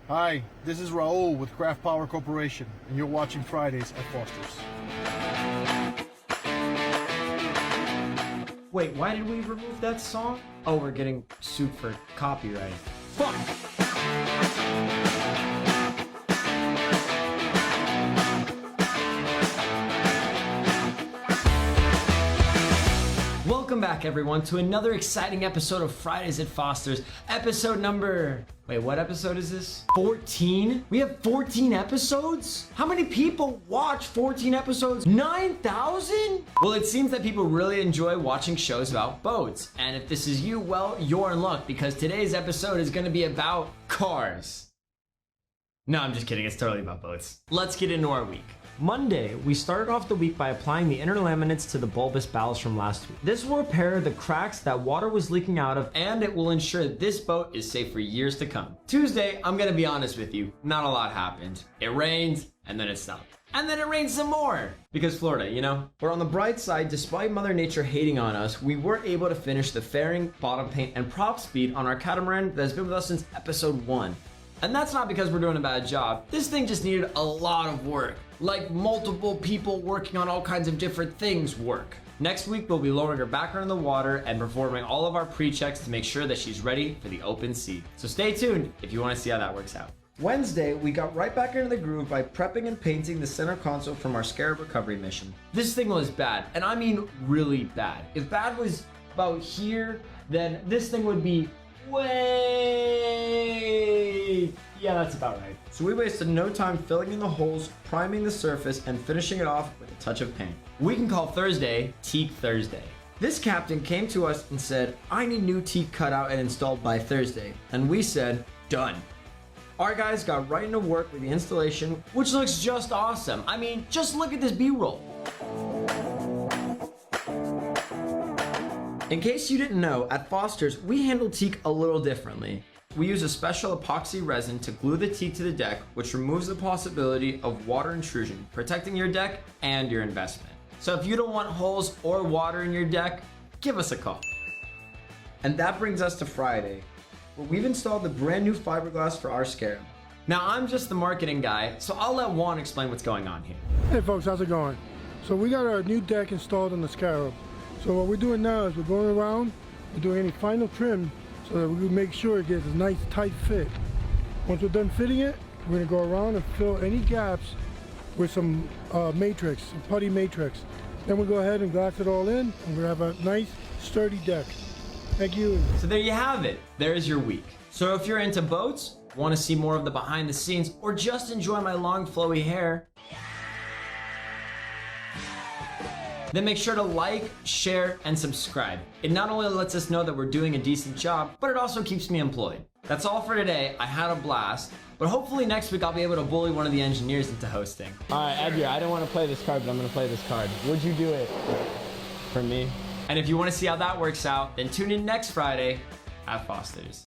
Hi, this is Raul with Craft Power Corporation, and you're watching Fridays at Foster's. Wait, why did we remove that song? Oh, we're getting sued for copyright. Fuck! Welcome back, everyone, to another exciting episode of Fridays at Foster's. Episode number... Wait, what episode is this? 14? We have 14 episodes? How many people watch 14 episodes? 9,000? Well, it seems that people really enjoy watching shows about boats. And if this is you, well, you're in luck, because today's episode is going to be about cars. No, I'm just kidding. It's totally about boats. Let's get into our week. Monday, we started off the week by applying the inner laminates to the bulbous ballast from last week. This will repair the cracks that water was leaking out of, and it will ensure that this boat is safe for years to come. Tuesday, I'm gonna be honest with you, not a lot happened. It rained, and then it stopped. And then it rained some more, because Florida, you know? But on the bright side, despite Mother Nature hating on us, we were able to finish the fairing, bottom paint, and prop speed on our catamaran that has been with us since episode 1. And that's not because we're doing a bad job. This thing just needed a lot of work. Like multiple people working on all kinds of different things work. Next week, we'll be lowering her back in the water and performing all of our pre-checks to make sure that she's ready for the open sea. So stay tuned if you want to see how that works out. Wednesday, we got right back into the groove by prepping and painting the center console from our Scarab recovery mission. This thing was bad, and I mean really bad. If bad was about here, then this thing would be way... Yeah, that's about right. So we wasted no time filling in the holes, priming the surface, and finishing it off with a touch of paint. We can call Thursday Teak Thursday. This captain came to us and said, I need new teak cut out and installed by Thursday. And we said, done. Our guys got right into work with the installation, which looks just awesome. I mean, just look at this B-roll. In case you didn't know, at Foster's, we handle teak a little differently. We use a special epoxy resin to glue the teak to the deck, which removes the possibility of water intrusion, protecting your deck and your investment. So if you don't want holes or water in your deck, give us a call. And that brings us to Friday, where we've installed the brand new fiberglass for our Scarab. Now, I'm just the marketing guy, so I'll let Juan explain what's going on here. Hey folks, how's it going? So we got our new deck installed on the Scarab. So what we're doing now is we're going around, we're doing any final trim so that we can make sure it gets a nice tight fit. Once we're done fitting it, we're gonna go around and fill any gaps with some matrix, some putty matrix. Then we'll go ahead and glass it all in, and we'll have a nice sturdy deck. Thank you. So there you have it. There's your week. So if you're into boats, want to see more of the behind the scenes, or just enjoy my long flowy hair, then make sure to like, share, and subscribe. It not only lets us know that we're doing a decent job, but it also keeps me employed. That's all for today. I had a blast, but hopefully next week I'll be able to bully one of the engineers into hosting. All right, Edgar, I don't want to play this card, but I'm going to play this card. Would you do it for me? And if you want to see how that works out, then tune in next Friday at Foster's.